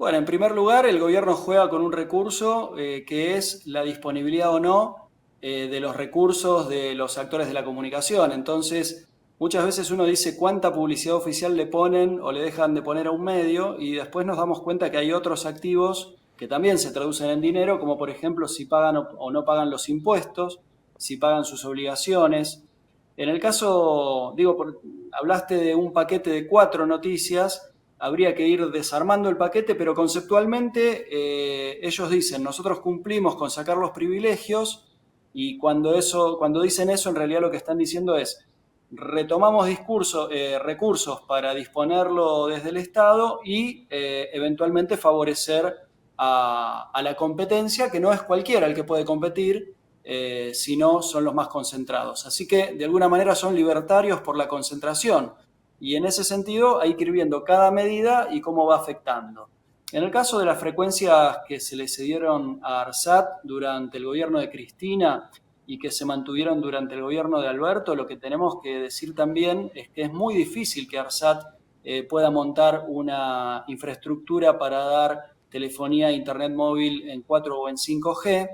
Bueno, en primer lugar, el gobierno juega con un recurso que es la disponibilidad o no de los recursos de los actores de la comunicación. Entonces, muchas veces uno dice cuánta publicidad oficial le ponen o le dejan de poner a un medio y después nos damos cuenta que hay otros activos que también se traducen en dinero, como por ejemplo si pagan o no pagan los impuestos, si pagan sus obligaciones. En el caso, digo, hablaste de un paquete de 4 noticias. Habría que ir desarmando el paquete, pero conceptualmente ellos dicen, nosotros cumplimos con sacar los privilegios y cuando dicen eso, en realidad lo que están diciendo es, retomamos recursos para disponerlo desde el Estado y eventualmente favorecer a la competencia, que no es cualquiera el que puede competir, sino son los más concentrados. Así que de alguna manera son libertarios por la concentración. Y en ese sentido hay que ir viendo cada medida y cómo va afectando. En el caso de las frecuencias que se le cedieron a ARSAT durante el gobierno de Cristina y que se mantuvieron durante el gobierno de Alberto, lo que tenemos que decir también es que es muy difícil que ARSAT pueda montar una infraestructura para dar telefonía e internet móvil en 4 o en 5G.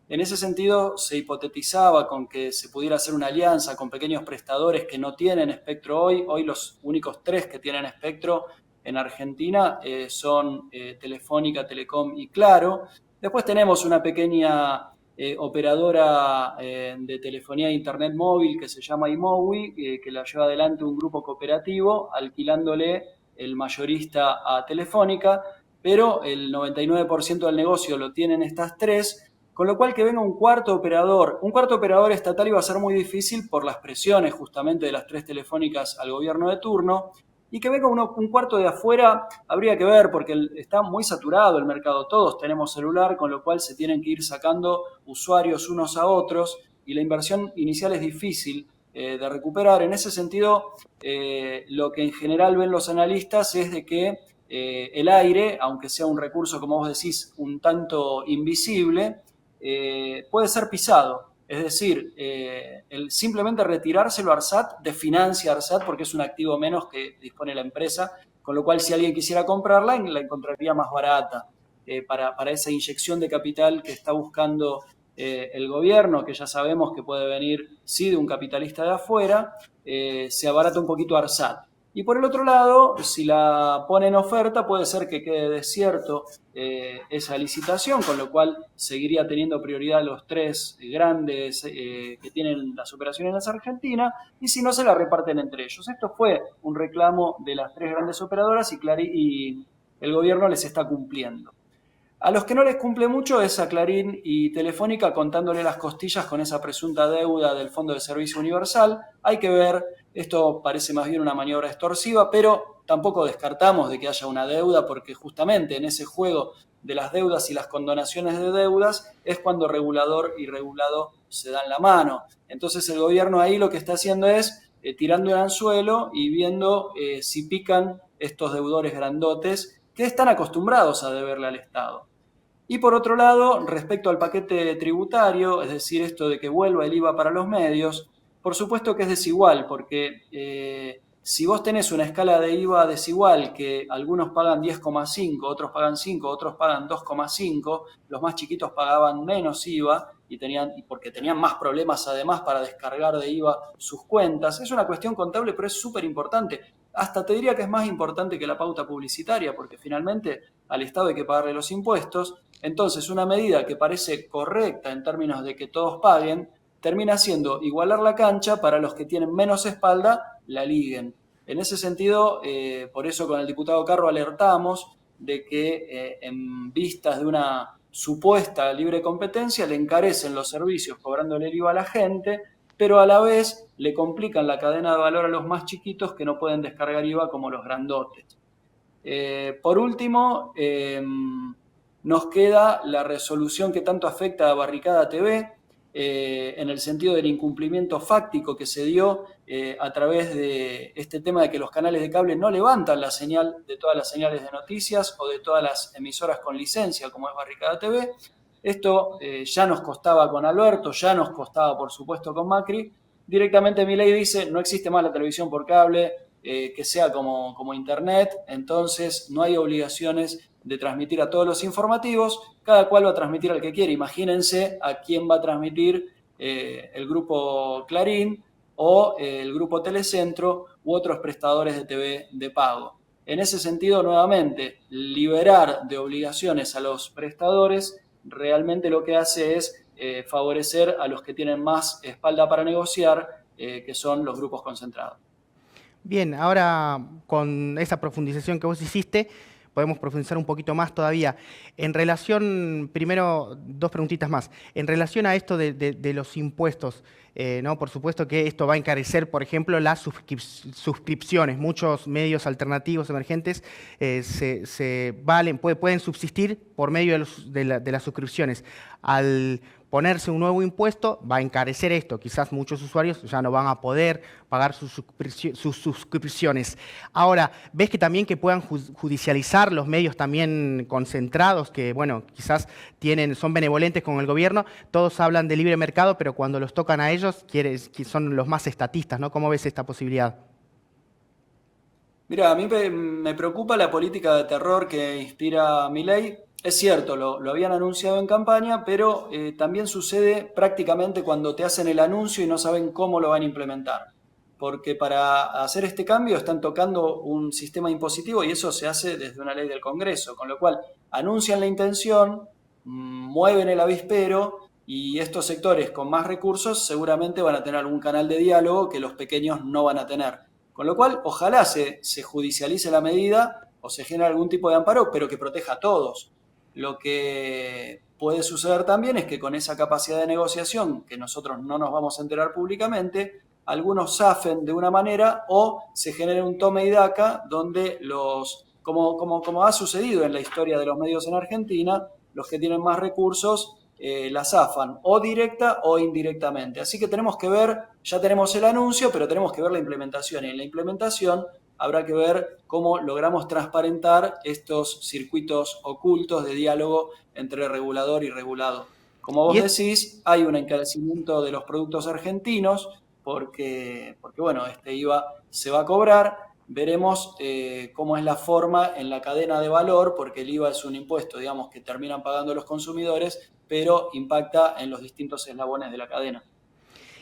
En ese sentido, se hipotetizaba con que se pudiera hacer una alianza con pequeños prestadores que no tienen espectro hoy. Hoy los únicos 3 que tienen espectro en Argentina son Telefónica, Telecom y Claro. Después tenemos una pequeña operadora de telefonía e internet móvil que se llama Imowi, que la lleva adelante un grupo cooperativo, alquilándole el mayorista a Telefónica, pero el 99% del negocio lo tienen estas 3. Con lo cual que venga un cuarto operador estatal iba a ser muy difícil por las presiones justamente de las 3 telefónicas al gobierno de turno, y que venga un cuarto de afuera habría que ver porque está muy saturado el mercado, todos tenemos celular, con lo cual se tienen que ir sacando usuarios unos a otros y la inversión inicial es difícil de recuperar. En ese sentido, lo que en general ven los analistas es de que el aire, aunque sea un recurso, como vos decís, un tanto invisible, puede ser pisado. Es decir, el simplemente retirárselo a ARSAT desfinancia a ARSAT porque es un activo menos que dispone la empresa, con lo cual si alguien quisiera comprarla, la encontraría más barata para esa inyección de capital que está buscando el gobierno, que ya sabemos que puede venir, sí, de un capitalista de afuera, se abarata un poquito ARSAT. Y por el otro lado, si la pone en oferta, puede ser que quede desierto esa licitación, con lo cual seguiría teniendo prioridad los 3 grandes que tienen las operaciones en Argentina, y si no, se la reparten entre ellos. Esto fue un reclamo de las 3 grandes operadoras y el gobierno les está cumpliendo. A los que no les cumple mucho es a Clarín y Telefónica contándole las costillas con esa presunta deuda del Fondo de Servicio Universal. Hay que ver, esto parece más bien una maniobra extorsiva, pero tampoco descartamos de que haya una deuda porque justamente en ese juego de las deudas y las condonaciones de deudas es cuando regulador y regulado se dan la mano. Entonces el gobierno ahí lo que está haciendo es tirando el anzuelo y viendo si pican estos deudores grandotes que están acostumbrados a deberle al Estado. Y por otro lado, respecto al paquete tributario, es decir, esto de que vuelva el IVA para los medios, por supuesto que es desigual, porque si vos tenés una escala de IVA desigual, que algunos pagan 10,5, otros pagan 5, otros pagan 2,5, los más chiquitos pagaban menos IVA y porque tenían más problemas además para descargar de IVA sus cuentas. Es una cuestión contable, pero es súper importante. Hasta te diría que es más importante que la pauta publicitaria, porque finalmente al Estado hay que pagarle los impuestos. Entonces, una medida que parece correcta en términos de que todos paguen, termina siendo igualar la cancha para los que tienen menos espalda, la liguen. En ese sentido, por eso con el diputado Carro alertamos de que en vistas de una supuesta libre competencia le encarecen los servicios cobrándole el IVA a la gente, pero a la vez le complican la cadena de valor a los más chiquitos que no pueden descargar IVA como los grandotes. Por último, nos queda la resolución que tanto afecta a Barricada TV, en el sentido del incumplimiento fáctico que se dio a través de este tema de que los canales de cable no levantan la señal de todas las señales de noticias o de todas las emisoras con licencia, como es Barricada TV. Esto ya nos costaba con Alberto, ya nos costaba, por supuesto, con Macri. Directamente Milei dice, no existe más la televisión por cable, que sea como Internet, entonces no hay obligaciones de transmitir a todos los informativos, cada cual va a transmitir al que quiere. Imagínense a quién va a transmitir el grupo Clarín o el grupo Telecentro u otros prestadores de TV de pago. En ese sentido, nuevamente, liberar de obligaciones a los prestadores realmente lo que hace es favorecer a los que tienen más espalda para negociar, que son los grupos concentrados. Bien, ahora con esa profundización que vos hiciste, podemos profundizar un poquito más todavía. En relación, primero, dos preguntitas más. En relación a esto de los impuestos, ¿no? Por supuesto que esto va a encarecer, por ejemplo, las suscripciones. Muchos medios alternativos emergentes pueden subsistir por medio de las suscripciones. Al ponerse un nuevo impuesto, va a encarecer esto. Quizás muchos usuarios ya no van a poder pagar sus suscripciones. Ahora, ¿ves que también que puedan judicializar los medios también concentrados, que, bueno, quizás son benevolentes con el gobierno? Todos hablan de libre mercado, pero cuando los tocan a ellos, son los más estatistas, ¿no? ¿Cómo ves esta posibilidad? Mira, a mí me preocupa la política de terror que inspira Milei. Es cierto, lo habían anunciado en campaña, pero también sucede prácticamente cuando te hacen el anuncio y no saben cómo lo van a implementar. Porque para hacer este cambio están tocando un sistema impositivo y eso se hace desde una ley del Congreso, con lo cual anuncian la intención, mueven el avispero y estos sectores con más recursos seguramente van a tener algún canal de diálogo que los pequeños no van a tener. Con lo cual, ojalá se judicialice la medida o se genere algún tipo de amparo, pero que proteja a todos. Lo que puede suceder también es que con esa capacidad de negociación, que nosotros no nos vamos a enterar públicamente, algunos zafen de una manera o se genere un tome y daca donde como ha sucedido en la historia de los medios en Argentina, los que tienen más recursos la zafan o directa o indirectamente. Así que tenemos que ver, ya tenemos el anuncio, pero tenemos que ver la implementación. Y en la implementación habrá que ver cómo logramos transparentar estos circuitos ocultos de diálogo entre regulador y regulado. Como vos decís, hay un encarecimiento de los productos argentinos porque bueno, este IVA se va a cobrar. Veremos cómo es la forma en la cadena de valor, porque el IVA es un impuesto, digamos, que terminan pagando los consumidores, pero impacta en los distintos eslabones de la cadena.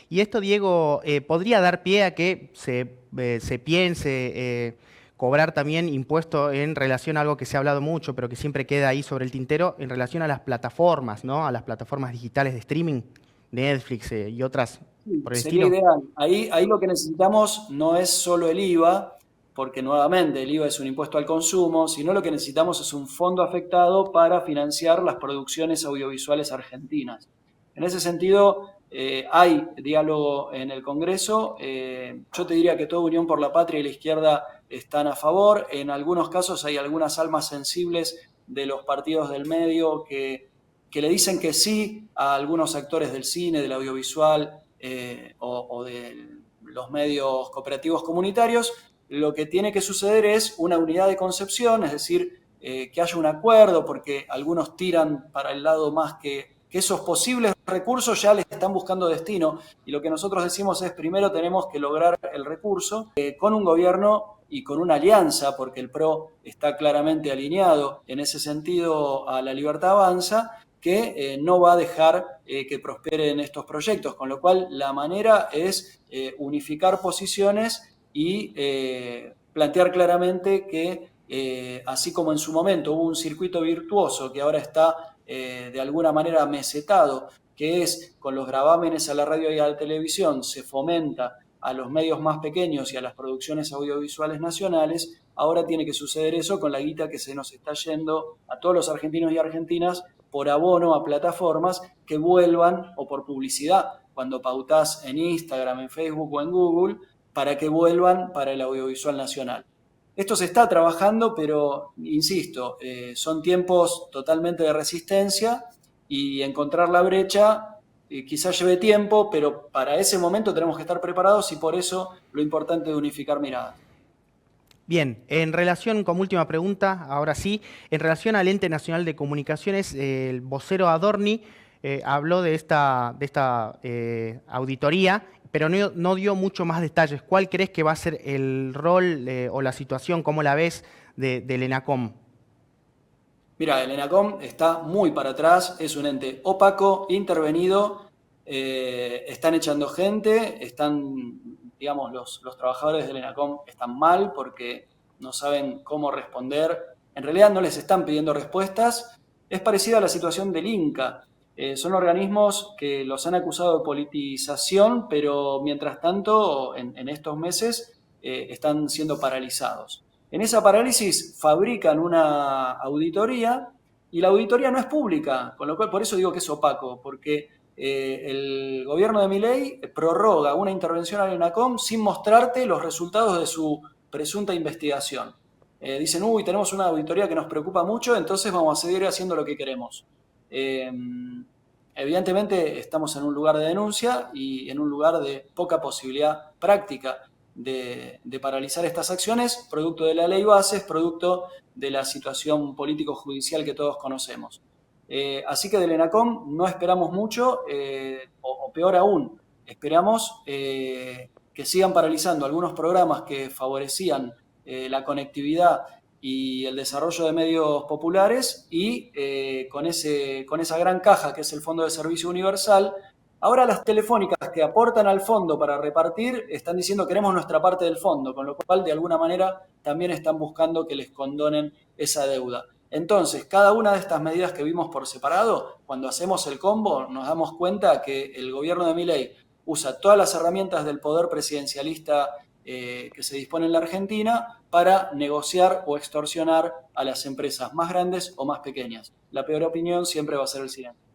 Y esto, Diego, podría dar pie a que se piense cobrar también impuesto en relación a algo que se ha hablado mucho, pero que siempre queda ahí sobre el tintero, en relación a las plataformas, ¿no? A las plataformas digitales de streaming, Netflix y otras por el Sería estilo. ideal. Ahí lo que necesitamos no es solo el IVA, porque nuevamente el IVA es un impuesto al consumo, sino lo que necesitamos es un fondo afectado para financiar las producciones audiovisuales argentinas. En ese sentido, hay diálogo en el Congreso. Yo te diría que toda Unión por la Patria y la izquierda están a favor. En algunos casos hay algunas almas sensibles de los partidos del medio que le dicen que sí a algunos actores del cine, del audiovisual o de los medios cooperativos comunitarios. Lo que tiene que suceder es una unidad de concepción, es decir, que haya un acuerdo, porque algunos tiran para el lado más que esos posibles recursos ya les están buscando destino. Y lo que nosotros decimos es, primero tenemos que lograr el recurso con un gobierno y con una alianza, porque el PRO está claramente alineado en ese sentido a La Libertad Avanza, que no va a dejar que prosperen estos proyectos, con lo cual la manera es unificar posiciones y plantear claramente que así como en su momento hubo un circuito virtuoso que ahora está de alguna manera mesetado, que es con los gravámenes a la radio y a la televisión, se fomenta a los medios más pequeños y a las producciones audiovisuales nacionales, ahora tiene que suceder eso con la guita que se nos está yendo a todos los argentinos y argentinas por abono a plataformas que vuelvan, o por publicidad, cuando pautás en Instagram, en Facebook o en Google, para que vuelvan para el audiovisual nacional. Esto se está trabajando, pero, insisto, son tiempos totalmente de resistencia y encontrar la brecha quizás lleve tiempo, pero para ese momento tenemos que estar preparados y por eso lo importante es unificar miradas. Bien, en relación, como última pregunta, ahora sí, en relación al Ente Nacional de Comunicaciones, el vocero Adorni habló de esta auditoría, pero no dio mucho más detalles. ¿Cuál crees que va a ser el rol o la situación, cómo la ves, del ENACOM? Mira, el ENACOM está muy para atrás, es un ente opaco, intervenido, están echando gente, digamos, los trabajadores del ENACOM están mal porque no saben cómo responder. En realidad no les están pidiendo respuestas. Es parecida a la situación del INCA. Son organismos que los han acusado de politización, pero mientras tanto, en estos meses, están siendo paralizados. En esa parálisis fabrican una auditoría y la auditoría no es pública, con lo cual por eso digo que es opaco, porque el gobierno de Milei prorroga una intervención al ENACOM sin mostrarte los resultados de su presunta investigación. Dicen, uy, tenemos una auditoría que nos preocupa mucho, entonces vamos a seguir haciendo lo que queremos. Eh, Evidentemente estamos en un lugar de denuncia y en un lugar de poca posibilidad práctica de paralizar estas acciones, producto de la ley bases, producto de la situación político-judicial que todos conocemos. Así que del ENACOM no esperamos mucho, o peor aún, esperamos que sigan paralizando algunos programas que favorecían la conectividad y el desarrollo de medios populares y con esa gran caja que es el Fondo de Servicio Universal. Ahora las telefónicas que aportan al fondo para repartir están diciendo queremos nuestra parte del fondo, con lo cual de alguna manera también están buscando que les condonen esa deuda. Entonces, cada una de estas medidas que vimos por separado, cuando hacemos el combo, nos damos cuenta que el gobierno de Milei usa todas las herramientas del poder presidencialista que se dispone en la Argentina para negociar o extorsionar a las empresas más grandes o más pequeñas. La peor opinión siempre va a ser el silencio.